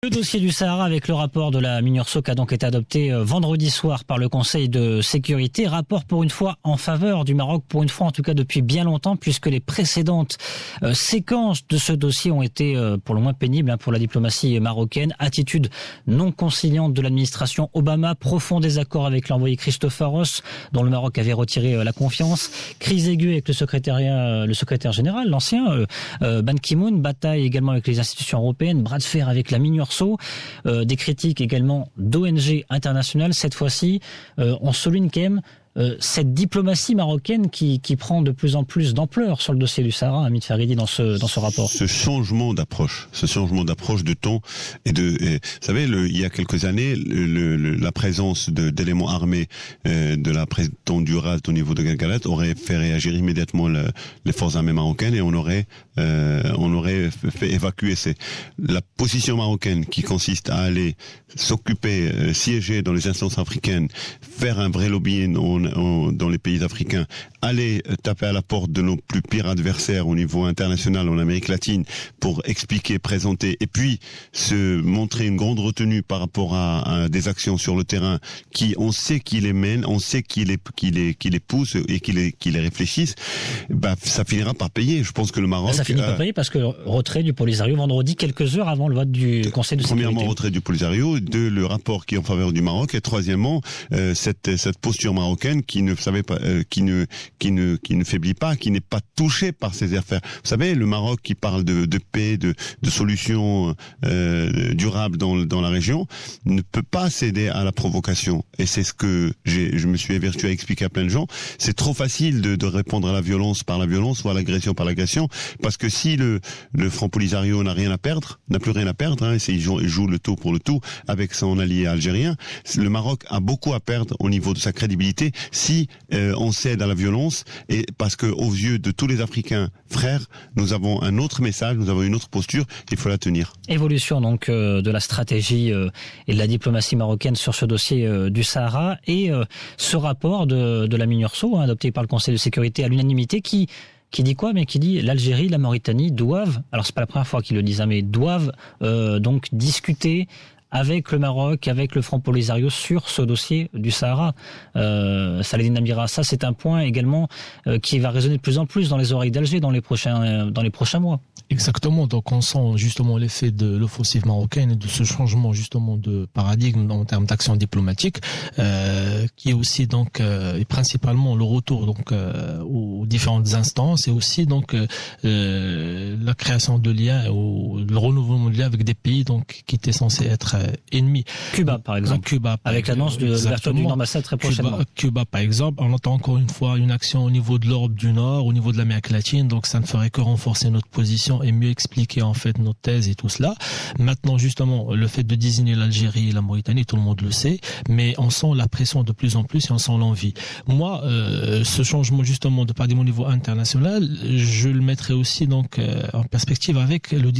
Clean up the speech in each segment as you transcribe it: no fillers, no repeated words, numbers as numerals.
Le dossier du Sahara avec le rapport de la MINURSO qui a donc été adopté vendredi soir par le Conseil de sécurité. Rapport pour une fois en faveur du Maroc, pour une fois en tout cas depuis bien longtemps, puisque les précédentes séquences de ce dossier ont été pour le moins pénibles pour la diplomatie marocaine. Attitude non conciliante de l'administration Obama, profond désaccord avec l'envoyé Christopher Ross, dont le Maroc avait retiré la confiance, crise aiguë avec le secrétaire général, l'ancien Ban Ki-moon, bataille également avec les institutions européennes, bras de fer avec la MINURSO, des critiques également d'ONG internationales. Cette fois-ci, on souligne quand même cette diplomatie marocaine qui prend de plus en plus d'ampleur sur le dossier du Sahara, Hamid Faghidi, dans ce rapport. Ce changement d'approche de ton vous savez, il y a quelques années, la présence d'éléments armés de la présidente Durad au niveau de Galgalat aurait fait réagir immédiatement les forces armées marocaines et on aurait fait évacuer la position marocaine qui consiste à aller s'occuper, siéger dans les instances africaines, faire un vrai lobbying dans les pays africains, aller taper à la porte de nos plus pires adversaires au niveau international en Amérique latine pour expliquer, présenter et puis se montrer une grande retenue par rapport à des actions sur le terrain qui, on sait qui les mène, on sait qui les pousse et qui les réfléchissent, ça finira par payer. Je pense que le Maroc... Ça finit par payer parce que retrait du Polisario vendredi, quelques heures avant le vote du Conseil de sécurité. Premièrement, retrait du Polisario, le rapport qui est en faveur du Maroc, et troisièmement, cette posture marocaine qui ne savait pas, qui ne faiblit pas, qui n'est pas touché par ces affaires. Vous savez, le Maroc qui parle de paix, de solutions durables dans la région, ne peut pas céder à la provocation. Et c'est ce que je me suis évertué à expliquer à plein de gens. C'est trop facile de répondre à la violence par la violence ou à l'agression par l'agression, parce que si le Front Polisario n'a plus rien à perdre, il joue le tout pour le tout avec son allié algérien, le Maroc a beaucoup à perdre au niveau de sa crédibilité si on cède à la violence, et parce que aux yeux de tous les Africains frères, nous avons un autre message, nous avons une autre posture, il faut la tenir. Évolution donc de la stratégie et de la diplomatie marocaine sur ce dossier du Sahara et ce rapport de la MINURSO adopté par le Conseil de sécurité à l'unanimité qui dit quoi? Mais qui dit l'Algérie, la Mauritanie doivent, alors c'est pas la première fois qu'ils le disent, mais doivent donc discuter avec le Maroc, avec le Front Polisario sur ce dossier du Sahara. Saladin Amira, ça c'est un point également qui va résonner de plus en plus dans les oreilles d'Alger dans les prochains mois. Exactement, donc on sent justement l'effet de l'offensive marocaine et de ce changement justement de paradigme en termes d'action diplomatique, qui est aussi donc et principalement le retour donc aux différentes instances et aussi donc la création de liens ou le renouvellement de liens avec des pays donc qui étaient censés être ennemis. Cuba par exemple. Avec l'annonce de l'ouverture d'une ambassade très prochainement. Cuba par exemple, on entend encore une fois une action au niveau de l'Europe du Nord, au niveau de l'Amérique latine, donc ça ne ferait que renforcer notre position et mieux expliquer en fait nos thèses et tout cela. Maintenant justement, le fait de désigner l'Algérie et la Mauritanie, tout le monde le sait, mais on sent la pression de plus en plus et on sent l'envie. Moi, ce changement justement de paradigme au niveau international, je le mettrai aussi donc en perspective avec le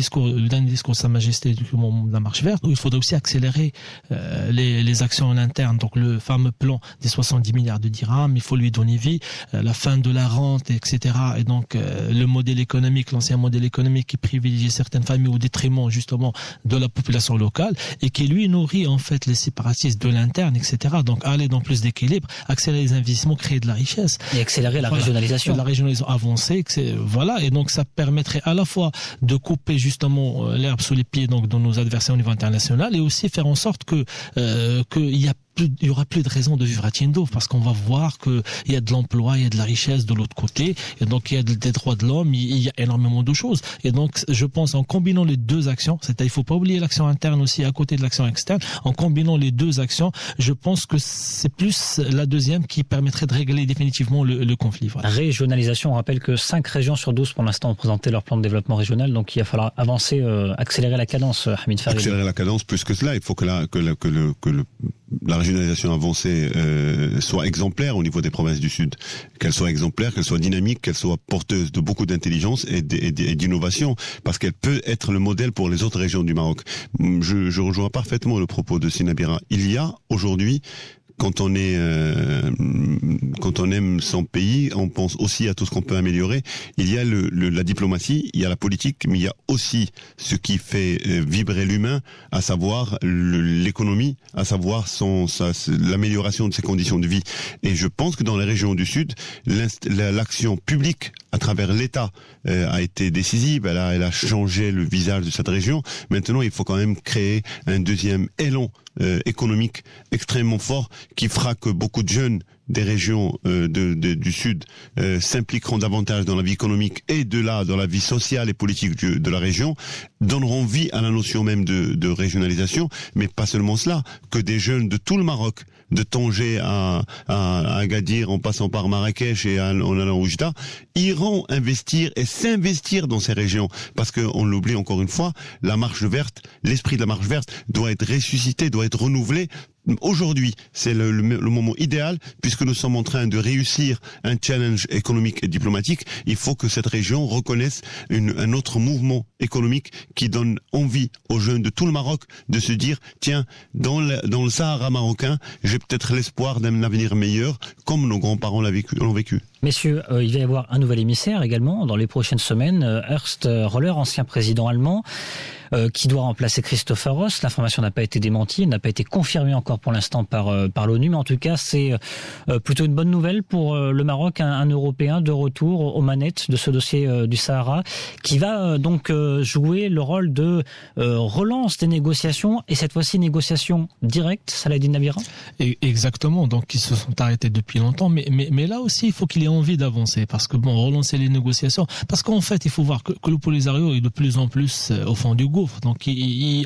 dernier discours de Sa Majesté de la Marche Verte, où il faudrait aussi accélérer les actions en interne. Donc le fameux plan des 70 milliards de dirhams, il faut lui donner vie, la fin de la rente, etc. Et donc le modèle économique, l'ancien modèle économique qui privilégie certaines familles au détriment justement de la population locale et qui lui nourrit en fait les séparatistes de l'interne, etc. Donc aller dans plus d'équilibre, accélérer les investissements, créer de la richesse. Et accélérer la régionalisation. La régionalisation avancée, voilà, et donc ça permettrait à la fois de couper justement l'herbe sous les pieds donc de nos adversaires au niveau international et aussi faire en sorte qu'il y aura plus de raison de vivre à Tiendou parce qu'on va voir que il y a de l'emploi, il y a de la richesse de l'autre côté et donc il y a des droits de l'homme, il y a énormément de choses et donc je pense en combinant les deux actions, c'est-à-dire il faut pas oublier l'action interne aussi à côté de l'action externe, en combinant les deux actions, je pense que c'est plus la deuxième qui permettrait de régler définitivement le conflit. Voilà. Régionalisation, on rappelle que 5 régions sur 12 pour l'instant ont présenté leur plan de développement régional, donc il va falloir avancer, accélérer la cadence, Hamid Faghidi. Accélérer la cadence plus que cela, il faut que la régionalisation avancée soit exemplaire au niveau des provinces du Sud, qu'elle soit exemplaire, qu'elle soit dynamique, qu'elle soit porteuse de beaucoup d'intelligence et d'innovation, parce qu'elle peut être le modèle pour les autres régions du Maroc. Je rejoins parfaitement le propos de Sinabira. Il y a aujourd'hui quand on aime son pays, on pense aussi à tout ce qu'on peut améliorer. Il y a la diplomatie, il y a la politique, mais il y a aussi ce qui fait vibrer l'humain, à savoir l'économie, à savoir l'amélioration de ses conditions de vie. Et je pense que dans les régions du Sud, l'action publique à travers l'État a été décisive. Elle a changé le visage de cette région. Maintenant, il faut quand même créer un deuxième élan économique extrêmement fort qui fera que beaucoup de jeunes des régions du Sud s'impliqueront davantage dans la vie économique et dans la vie sociale et politique de la région, donneront vie à la notion même de régionalisation, mais pas seulement cela, que des jeunes de tout le Maroc, de Tanger à Agadir en passant par Marrakech et en allant au Oujda, iront investir et s'investir dans ces régions, parce qu'on l'oublie encore une fois, la marche verte, l'esprit de la marche verte doit être ressuscité, doit être renouvelé. Aujourd'hui, c'est le moment idéal, puisque nous sommes en train de réussir un challenge économique et diplomatique. Il faut que cette région reconnaisse un autre mouvement économique qui donne envie aux jeunes de tout le Maroc de se dire, tiens, dans le Sahara marocain, j'ai peut-être l'espoir d'un avenir meilleur, comme nos grands-parents l'ont vécu. Messieurs, il va y avoir un nouvel émissaire également dans les prochaines semaines, Horst Roller, ancien président allemand, qui doit remplacer Christopher Ross. L'information n'a pas été démentie, elle n'a pas été confirmée encore pour l'instant par l'ONU, mais en tout cas c'est plutôt une bonne nouvelle pour le Maroc, un Européen de retour aux manettes de ce dossier du Sahara, qui va donc jouer le rôle de relance des négociations, et cette fois-ci négociations directes, Saladin Nabira. Exactement, donc ils se sont arrêtés depuis longtemps, mais là aussi il faut qu'il ait envie d'avancer, parce que relancer les négociations, parce qu'en fait il faut voir que le Polisario est de plus en plus au fond du gouffre, donc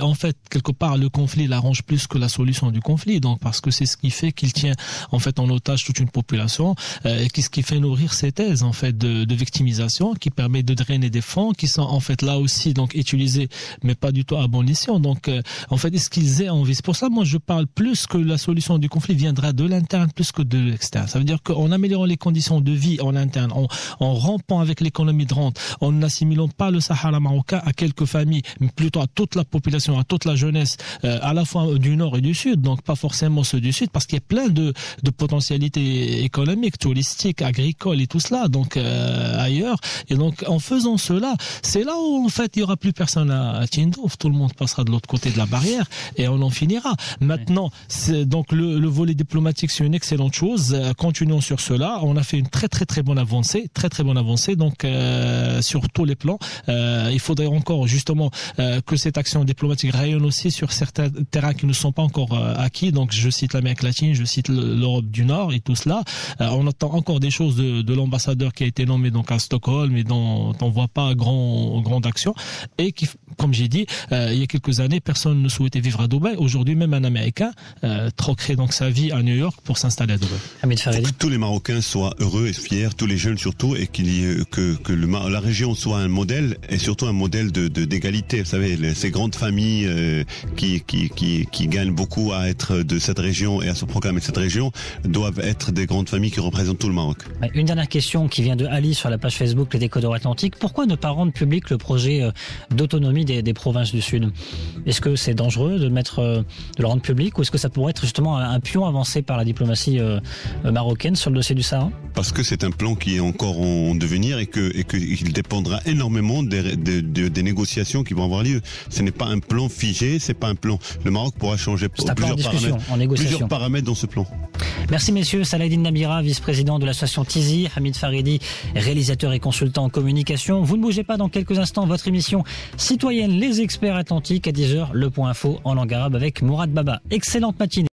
en fait quelque part le conflit l'arrange plus que la solution du conflit, donc parce que c'est ce qui fait qu'il tient en fait en otage toute une population, et ce qui fait nourrir ces thèses en fait de victimisation, qui permet de drainer des fonds qui sont en fait là aussi donc utilisés mais pas du tout à bon escient. Donc en fait est-ce qu'ils aient envie, c'est pour ça moi je parle plus que la solution du conflit viendra de l'interne plus que de l'externe. Ça veut dire qu'en améliorant les conditions de vie en interne, en rompant avec l'économie de rente, en n'assimilant pas le Sahara marocain à quelques familles, mais plutôt à toute la population, à toute la jeunesse, à la fois du nord et du sud, donc pas forcément ceux du sud, parce qu'il y a plein de potentialités économiques, touristiques, agricoles et tout cela, donc ailleurs. Et donc en faisant cela, c'est là où en fait il y aura plus personne à Tindouf, tout le monde passera de l'autre côté de la barrière et on en finira. Maintenant, donc le volet diplomatique c'est une excellente chose. Continuons sur cela. On a fait une très bonne avancée, donc sur tous les plans. Il faudrait encore justement que cette action diplomatique rayonne aussi sur certains terrains qui ne sont pas encore acquis. Donc je cite l'Amérique latine, je cite l'Europe du Nord et tout cela. On attend encore des choses de l'ambassadeur qui a été nommé donc à Stockholm et dont on voit pas grande action, et qui, comme j'ai dit, il y a quelques années, personne ne souhaitait vivre à Dubaï. Aujourd'hui, même un Américain troquerait donc sa vie à New York pour s'installer à Dubaï. Hamid Farid. Que tous les Marocains soient heureux et fiers, tous les jeunes surtout, et que la région soit un modèle, et surtout un modèle d'égalité. Vous savez, ces grandes familles qui gagnent beaucoup à être de cette région et à se proclamer de cette région doivent être des grandes familles qui représentent tout le Maroc. Une dernière question qui vient de Ali sur la page Facebook Les Décodeurs Atlantiques. Pourquoi ne pas rendre public le projet d'autonomie des provinces du Sud? Est-ce que c'est dangereux de le rendre public, ou est-ce que ça pourrait être justement un pion avancé par la diplomatie marocaine sur le dossier du Sahara? Parce que c'est un plan qui est encore en devenir et qu'il dépendra énormément des négociations qui vont avoir lieu. Ce n'est pas un plan figé, c'est pas un plan. Le Maroc pourra changer plusieurs paramètres dans ce plan. Merci messieurs. Saladin Nabira, vice-président de l'association Tizi, Hamid Faridi, réalisateur et consultant en communication. Vous ne bougez pas, dans quelques instants, votre émission citoyenne Les Experts Atlantiques à 10h, le point info en langue arabe avec Mourad Baba. Excellente matinée.